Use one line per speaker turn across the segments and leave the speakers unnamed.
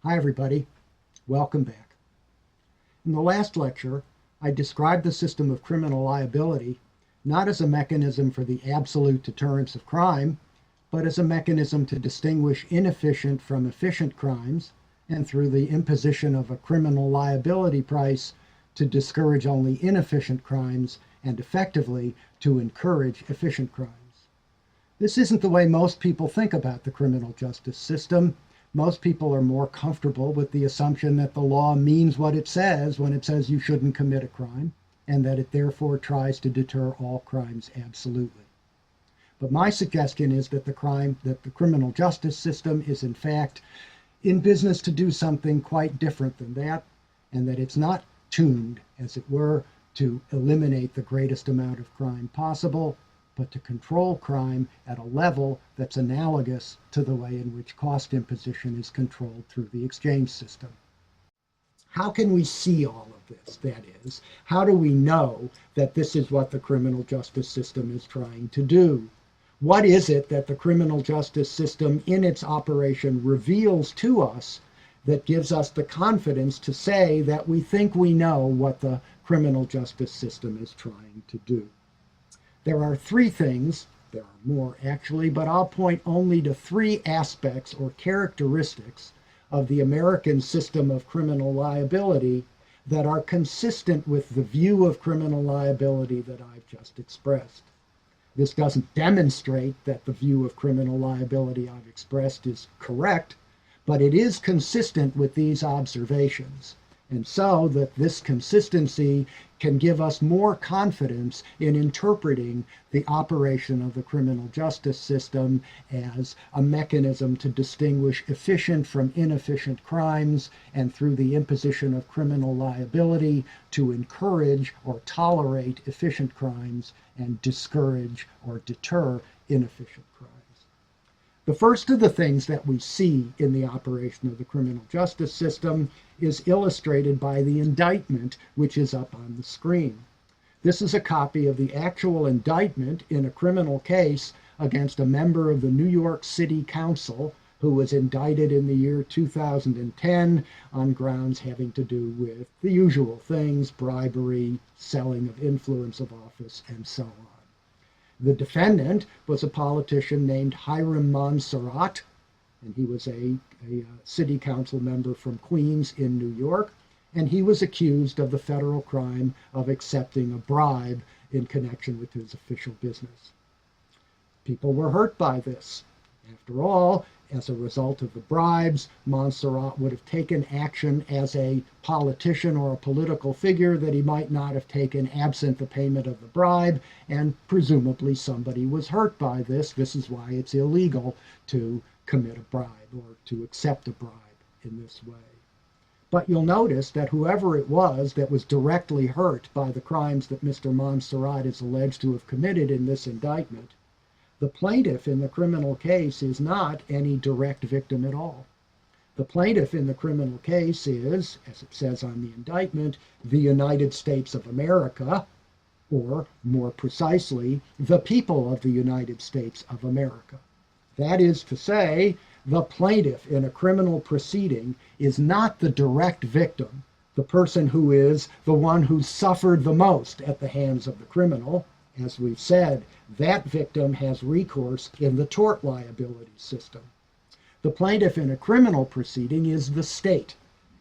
Hi everybody, welcome back. In the last lecture, I described the system of criminal liability not as a mechanism for the absolute deterrence of crime, but as a mechanism to distinguish inefficient from efficient crimes, and through the imposition of a criminal liability price to discourage only inefficient crimes and effectively to encourage efficient crimes. This isn't the way most people think about the criminal justice system. Most people are more comfortable with the assumption that the law means what it says when it says you shouldn't commit a crime, and that it therefore tries to deter all crimes absolutely. But my suggestion is that the criminal justice system is in fact in business to do something quite different than that, and that it's not tuned, as it were, to eliminate the greatest amount of crime possible, but to control crime at a level that's analogous to the way in which cost imposition is controlled through the exchange system. How can we see all of this? That is, how do we know that this is what the criminal justice system is trying to do? What is it that the criminal justice system in its operation reveals to us that gives us the confidence to say that we think we know what the criminal justice system is trying to do? There are three things, there are more actually, but I'll point only to three aspects or characteristics of the American system of criminal liability that are consistent with the view of criminal liability that I've just expressed. This doesn't demonstrate that the view of criminal liability I've expressed is correct, but it is consistent with these observations. And so that this consistency can give us more confidence in interpreting the operation of the criminal justice system as a mechanism to distinguish efficient from inefficient crimes, and through the imposition of criminal liability to encourage or tolerate efficient crimes and discourage or deter inefficient crimes. The first of the things that we see in the operation of the criminal justice system is illustrated by the indictment, which is up on the screen. This is a copy of the actual indictment in a criminal case against a member of the New York City Council who was indicted in the year 2010 on grounds having to do with the usual things: bribery, selling of influence of office, and so on. The defendant was a politician named Hiram Montserrat, and he was a city council member from Queens in New York, and he was accused of the federal crime of accepting a bribe in connection with his official business. People were hurt by this. After all, as a result of the bribes, Montserrat would have taken action as a politician or a political figure that he might not have taken absent the payment of the bribe, and presumably somebody was hurt by this. This is why it's illegal to commit a bribe or to accept a bribe in this way. But you'll notice that whoever it was that was directly hurt by the crimes that Mr. Montserrat is alleged to have committed in this indictment, the plaintiff in the criminal case is not any direct victim at all. The plaintiff in the criminal case is, as it says on the indictment, the United States of America, or more precisely, the people of the United States of America. That is to say, the plaintiff in a criminal proceeding is not the direct victim, the person who is the one who suffered the most at the hands of the criminal. As we've said, that victim has recourse in the tort liability system. The plaintiff in a criminal proceeding is the state,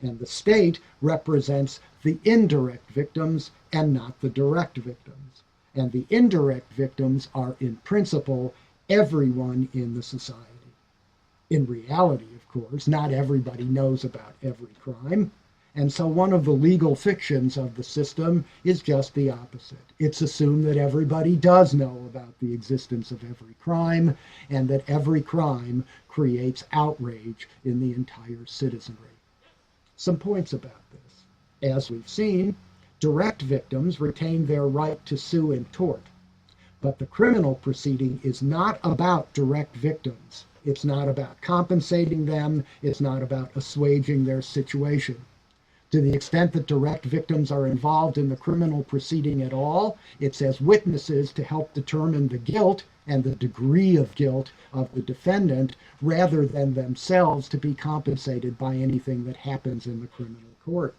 and the state represents the indirect victims and not the direct victims. And the indirect victims are, in principle, everyone in the society. In reality, of course, not everybody knows about every crime. And so one of the legal fictions of the system is just the opposite. It's assumed that everybody does know about the existence of every crime, and that every crime creates outrage in the entire citizenry. Some points about this. As we've seen, direct victims retain their right to sue in tort. But the criminal proceeding is not about direct victims. It's not about compensating them. It's not about assuaging their situation. To the extent that direct victims are involved in the criminal proceeding at all, it's as witnesses to help determine the guilt and the degree of guilt of the defendant, rather than themselves to be compensated by anything that happens in the criminal court.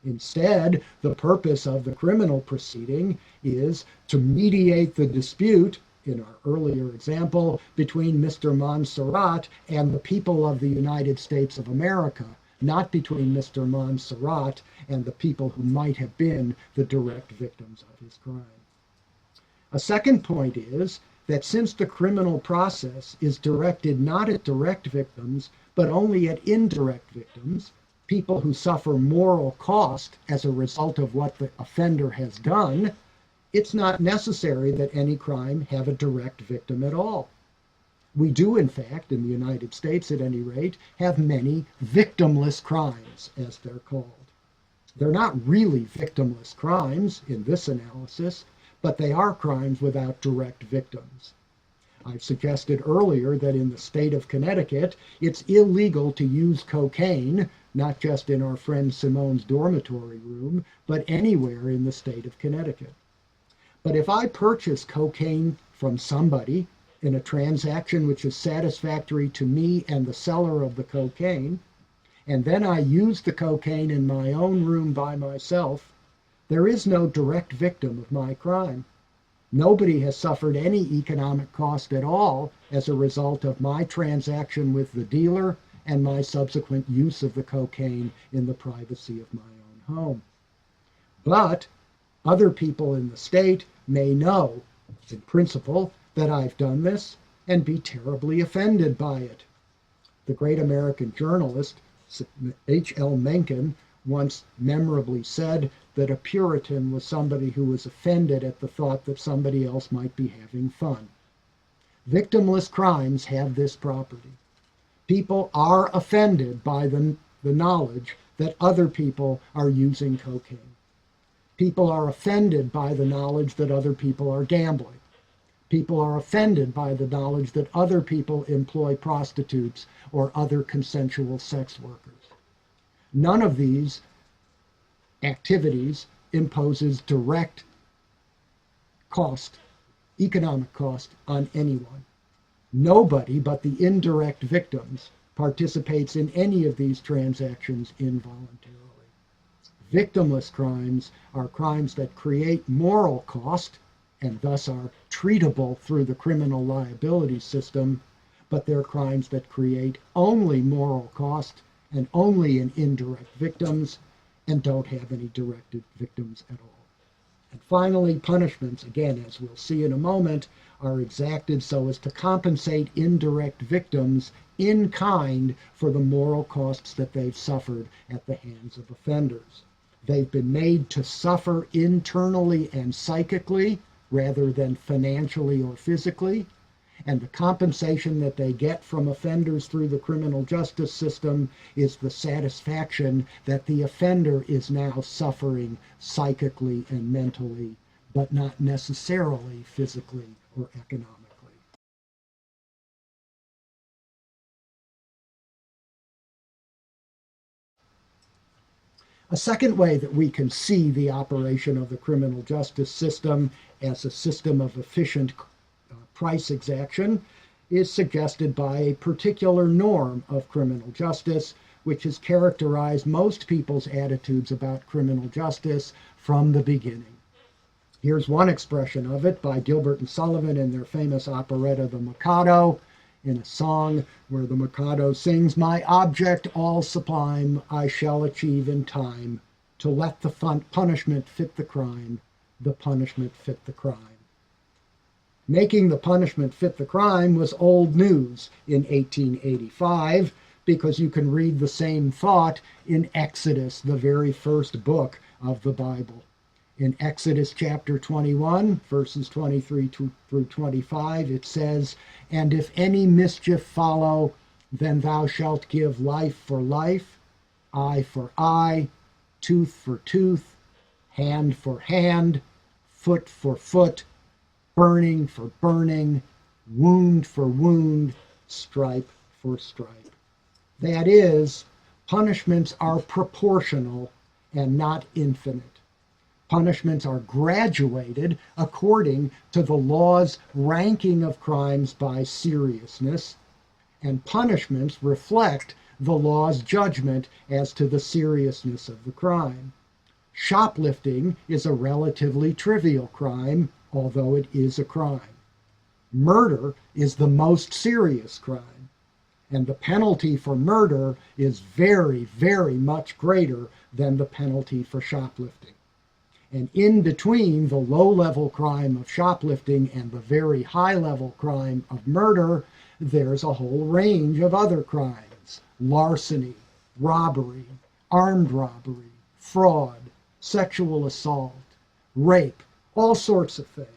Instead, the purpose of the criminal proceeding is to mediate the dispute, in our earlier example, between Mr. Montserrat and the people of the United States of America, not between Mr. Montserrat and the people who might have been the direct victims of his crime. A second point is that since the criminal process is directed not at direct victims, but only at indirect victims, people who suffer moral cost as a result of what the offender has done, it's not necessary that any crime have a direct victim at all. We do, in fact, in the United States at any rate, have many victimless crimes, as they're called. They're not really victimless crimes in this analysis, but they are crimes without direct victims. I've suggested earlier that in the state of Connecticut, it's illegal to use cocaine, not just in our friend Simone's dormitory room, but anywhere in the state of Connecticut. But if I purchase cocaine from somebody in a transaction which is satisfactory to me and the seller of the cocaine, and then I use the cocaine in my own room by myself, there is no direct victim of my crime. Nobody has suffered any economic cost at all as a result of my transaction with the dealer and my subsequent use of the cocaine in the privacy of my own home. But other people in the state may know, in principle, that I've done this and be terribly offended by it. The great American journalist H.L. Mencken once memorably said that a Puritan was somebody who was offended at the thought that somebody else might be having fun. Victimless crimes have this property. People are offended by the knowledge that other people are using cocaine. People are offended by the knowledge that other people are gambling. People are offended by the knowledge that other people employ prostitutes or other consensual sex workers. None of these activities imposes direct cost, economic cost, on anyone. Nobody but the indirect victims participates in any of these transactions involuntarily. Victimless crimes are crimes that create moral cost and thus are treatable through the criminal liability system, but they're crimes that create only moral cost and only in indirect victims and don't have any directed victims at all. And finally, punishments, again, as we'll see in a moment, are exacted so as to compensate indirect victims in kind for the moral costs that they've suffered at the hands of offenders. They've been made to suffer internally and psychically rather than financially or physically, and the compensation that they get from offenders through the criminal justice system is the satisfaction that the offender is now suffering psychically and mentally, but not necessarily physically or economically. A second way that we can see the operation of the criminal justice system as a system of efficient price exaction is suggested by a particular norm of criminal justice, which has characterized most people's attitudes about criminal justice from the beginning. Here's one expression of it by Gilbert and Sullivan in their famous operetta, The Mikado, in a song where the Mikado sings, "My object all sublime I shall achieve in time, to let the punishment fit the crime, the punishment fit the crime." Making the punishment fit the crime was old news in 1885, because you can read the same thought in Exodus, the very first book of the Bible. In Exodus chapter 21, verses 23 through 25, it says, "And if any mischief follow, then thou shalt give life for life, eye for eye, tooth for tooth, hand for hand, foot for foot, burning for burning, wound for wound, stripe for stripe." That is, Punishments are proportional and not infinite. Punishments are graduated according to the law's ranking of crimes by seriousness, and punishments reflect the law's judgment as to the seriousness of the crime. Shoplifting is a relatively trivial crime, although it is a crime. Murder is the most serious crime, and the penalty for murder is very, very much greater than the penalty for shoplifting. And in between the low-level crime of shoplifting and the very high-level crime of murder, there's a whole range of other crimes: larceny, robbery, armed robbery, fraud, sexual assault, rape, all sorts of things.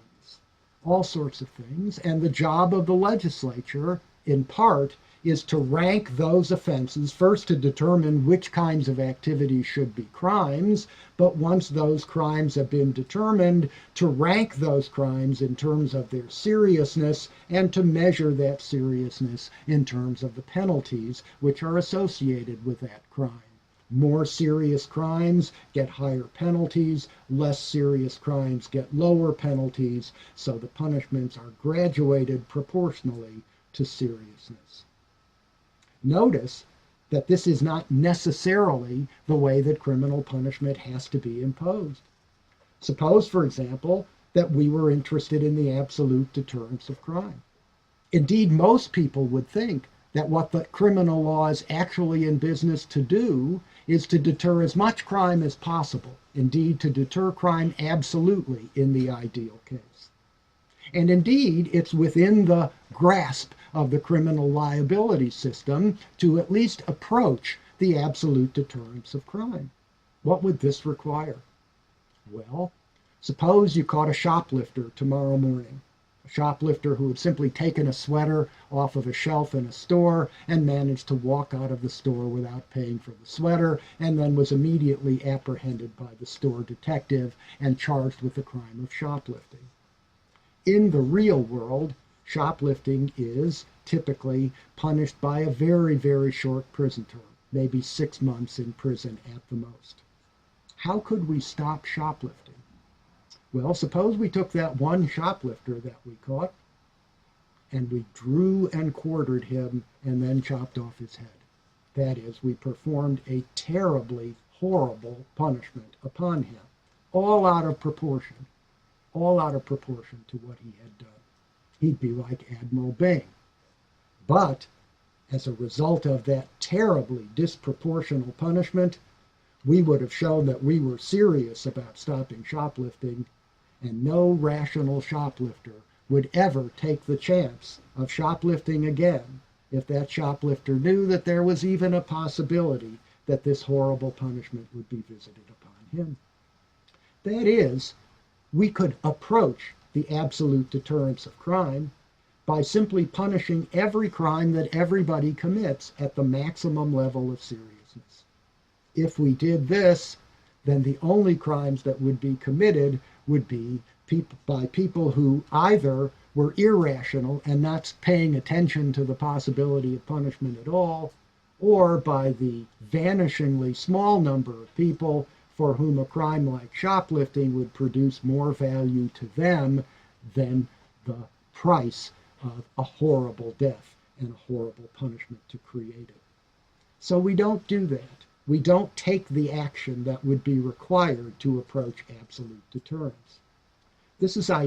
All sorts of things. And the job of the legislature, in part, is to rank those offenses, first to determine which kinds of activities should be crimes, but once those crimes have been determined, to rank those crimes in terms of their seriousness and to measure that seriousness in terms of the penalties which are associated with that crime. More serious crimes get higher penalties, less serious crimes get lower penalties, so the punishments are graduated proportionally to seriousness. Notice that this is not necessarily the way that criminal punishment has to be imposed. Suppose, for example, that we were interested in the absolute deterrence of crime. Indeed, most people would think that what the criminal law is actually in business to do is to deter as much crime as possible, indeed to deter crime absolutely in the ideal case. And indeed, it's within the grasp of the criminal liability system to at least approach the absolute deterrence of crime. What would this require? Well, suppose you caught a shoplifter tomorrow morning, a shoplifter who had simply taken a sweater off of a shelf in a store and managed to walk out of the store without paying for the sweater, and then was immediately apprehended by the store detective and charged with the crime of shoplifting. In the real world, shoplifting is typically punished by a very, very short prison term, maybe 6 months in prison at the most. How could we stop shoplifting? Well, suppose we took that one shoplifter that we caught and we drew and quartered him and then chopped off his head. That is, we performed a terribly horrible punishment upon him, all out of proportion to what he had done. He'd be like Admiral Byng. But as a result of that terribly disproportional punishment, we would have shown that we were serious about stopping shoplifting, and no rational shoplifter would ever take the chance of shoplifting again if that shoplifter knew that there was even a possibility that this horrible punishment would be visited upon him. That is, we could approach the absolute deterrence of crime by simply punishing every crime that everybody commits at the maximum level of seriousness. If we did this, then the only crimes that would be committed would be by people who either were irrational and not paying attention to the possibility of punishment at all, or by the vanishingly small number of people for whom a crime like shoplifting would produce more value to them than the price of a horrible death and a horrible punishment to create it. So we don't do that. We don't take the action that would be required to approach absolute deterrence. This is an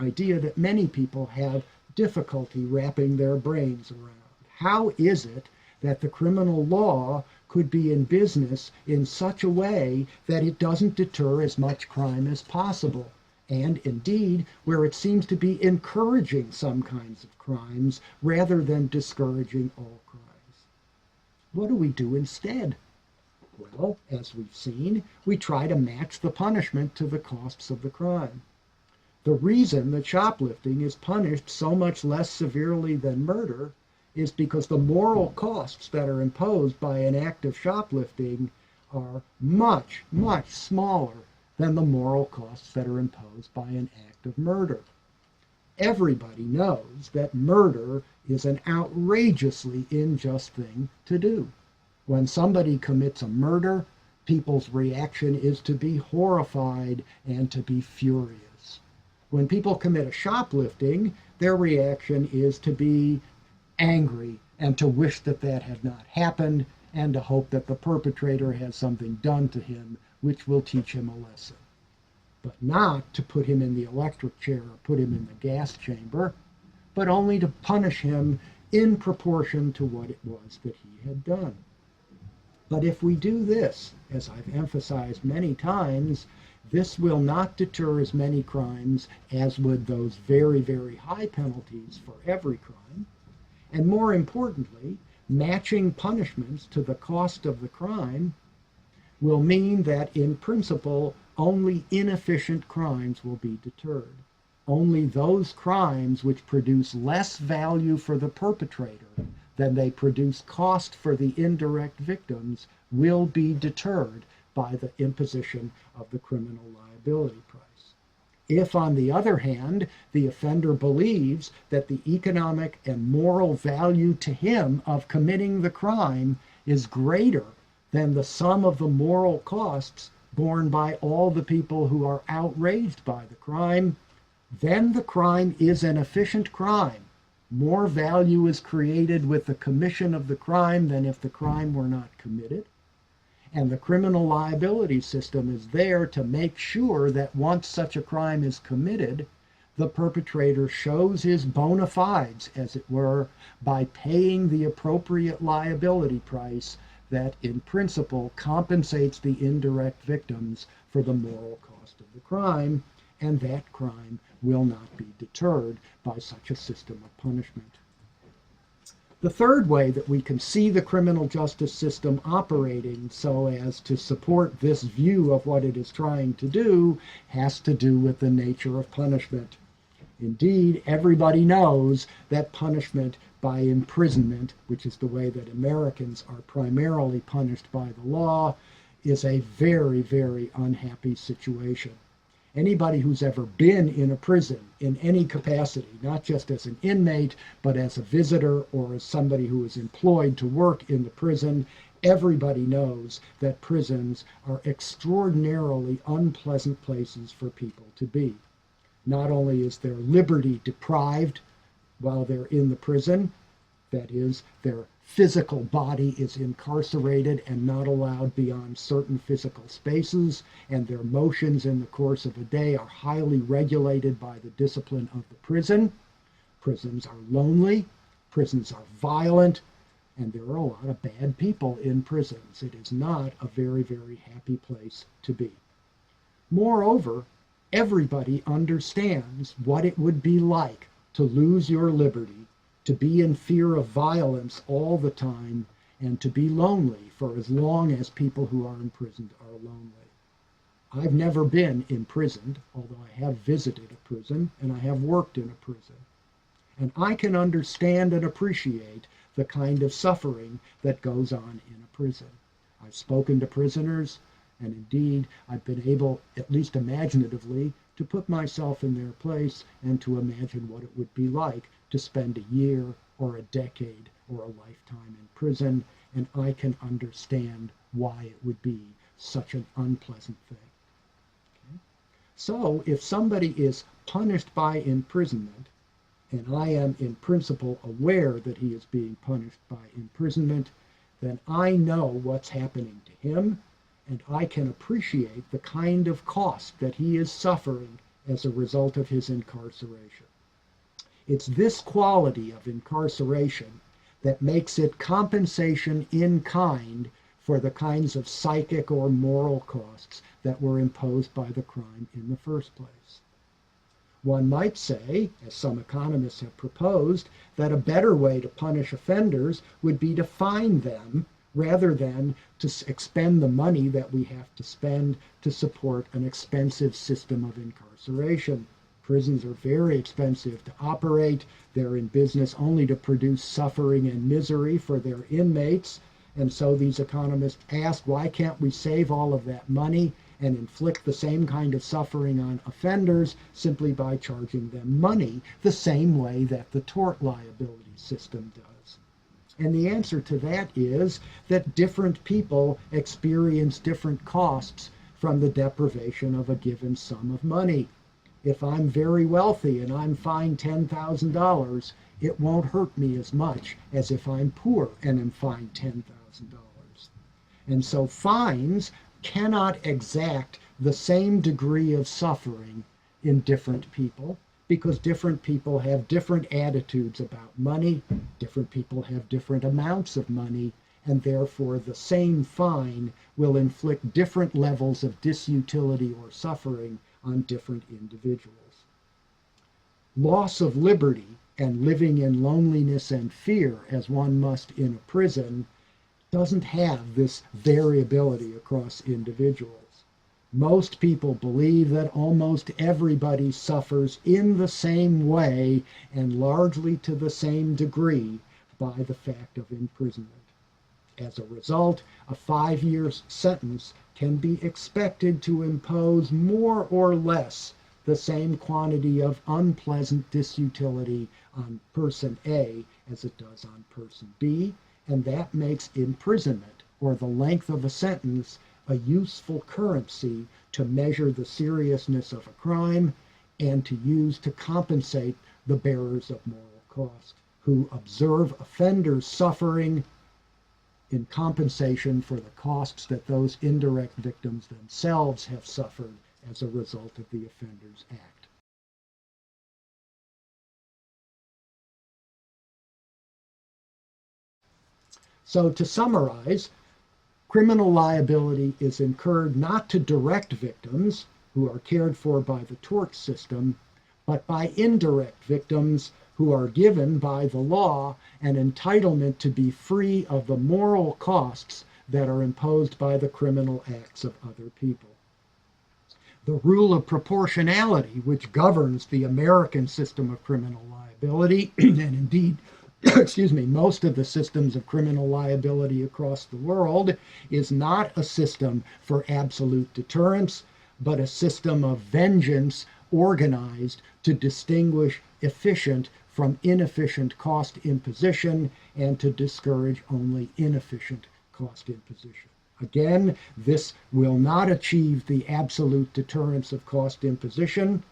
idea that many people have difficulty wrapping their brains around. How is it that the criminal law could be in business in such a way that it doesn't deter as much crime as possible, and indeed where it seems to be encouraging some kinds of crimes rather than discouraging all crimes? What do we do instead? Well, as we've seen, we try to match the punishment to the costs of the crime. The reason that shoplifting is punished so much less severely than murder is because the moral costs that are imposed by an act of shoplifting are much, much smaller than the moral costs that are imposed by an act of murder. Everybody knows that murder is an outrageously unjust thing to do. When somebody commits a murder, people's reaction is to be horrified and to be furious. When people commit a shoplifting, their reaction is to be angry and to wish that that had not happened and to hope that the perpetrator has something done to him which will teach him a lesson. But not to put him in the electric chair or put him in the gas chamber, but only to punish him in proportion to what it was that he had done. But if we do this, as I've emphasized many times, this will not deter as many crimes as would those very, very high penalties for every crime. And more importantly, matching punishments to the cost of the crime will mean that in principle, only inefficient crimes will be deterred. Only those crimes which produce less value for the perpetrator than they produce cost for the indirect victims will be deterred by the imposition of the criminal liability price. If, on the other hand, the offender believes that the economic and moral value to him of committing the crime is greater than the sum of the moral costs borne by all the people who are outraged by the crime, then the crime is an efficient crime. More value is created with the commission of the crime than if the crime were not committed. And the criminal liability system is there to make sure that once such a crime is committed, the perpetrator shows his bona fides, as it were, by paying the appropriate liability price that in principle compensates the indirect victims for the moral cost of the crime, and that crime will not be deterred by such a system of punishment. The third way that we can see the criminal justice system operating so as to support this view of what it is trying to do has to do with the nature of punishment. Indeed, everybody knows that punishment by imprisonment, which is the way that Americans are primarily punished by the law, is a very, very unhappy situation. Anybody who's ever been in a prison in any capacity, not just as an inmate, but as a visitor or as somebody who is employed to work in the prison, everybody knows that prisons are extraordinarily unpleasant places for people to be. Not only is their liberty deprived while they're in the prison, that is, their physical body is incarcerated and not allowed beyond certain physical spaces, and their motions in the course of a day are highly regulated by the discipline of the prison. Prisons are lonely, prisons are violent, and there are a lot of bad people in prisons. It is not a very, very happy place to be. Moreover, everybody understands what it would be like to lose your liberty, to be in fear of violence all the time, and to be lonely for as long as people who are imprisoned are lonely. I've never been imprisoned, although I have visited a prison and I have worked in a prison. And I can understand and appreciate the kind of suffering that goes on in a prison. I've spoken to prisoners, and indeed I've been able, at least imaginatively, to put myself in their place and to imagine what it would be like to spend a year or a decade or a lifetime in prison, and I can understand why it would be such an unpleasant thing. Okay? So if somebody is punished by imprisonment, and I am in principle aware that he is being punished by imprisonment, then I know what's happening to him, and I can appreciate the kind of cost that he is suffering as a result of his incarceration. It's this quality of incarceration that makes it compensation in kind for the kinds of psychic or moral costs that were imposed by the crime in the first place. One might say, as some economists have proposed, that a better way to punish offenders would be to fine them rather than to expend the money that we have to spend to support an expensive system of incarceration. Prisons are very expensive to operate. They're in business only to produce suffering and misery for their inmates. And so these economists ask, why can't we save all of that money and inflict the same kind of suffering on offenders simply by charging them money, the same way that the tort liability system does? And the answer to that is that different people experience different costs from the deprivation of a given sum of money. If I'm very wealthy and I'm fined $10,000, it won't hurt me as much as if I'm poor and am fined $10,000. And so fines cannot exact the same degree of suffering in different people, because different people have different attitudes about money, different people have different amounts of money, and therefore the same fine will inflict different levels of disutility or suffering on different individuals. Loss of liberty and living in loneliness and fear, as one must in a prison, doesn't have this variability across individuals. Most people believe that almost everybody suffers in the same way and largely to the same degree by the fact of imprisonment. As a result, a 5-year sentence can be expected to impose more or less the same quantity of unpleasant disutility on person A as it does on person B, and that makes imprisonment, or the length of a sentence, a useful currency to measure the seriousness of a crime and to use to compensate the bearers of moral cost, who observe offenders suffering in compensation for the costs that those indirect victims themselves have suffered as a result of the offender's act. So to summarize, criminal liability is incurred not to direct victims who are cared for by the tort system, but by indirect victims who are given by the law an entitlement to be free of the moral costs that are imposed by the criminal acts of other people. The rule of proportionality, which governs the American system of criminal liability, and indeed most of the systems of criminal liability across the world, is not a system for absolute deterrence, but a system of vengeance organized to distinguish efficient from inefficient cost imposition and to discourage only inefficient cost imposition. Again, this will not achieve the absolute deterrence of cost imposition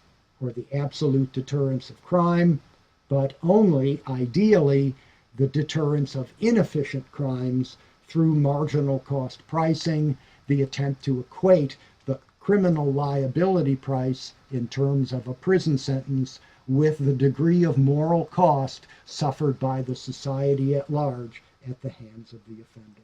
or the absolute deterrence of crime, but only, ideally, the deterrence of inefficient crimes through marginal cost pricing, the attempt to equate the criminal liability price in terms of a prison sentence with the degree of moral cost suffered by the society at large at the hands of the offender.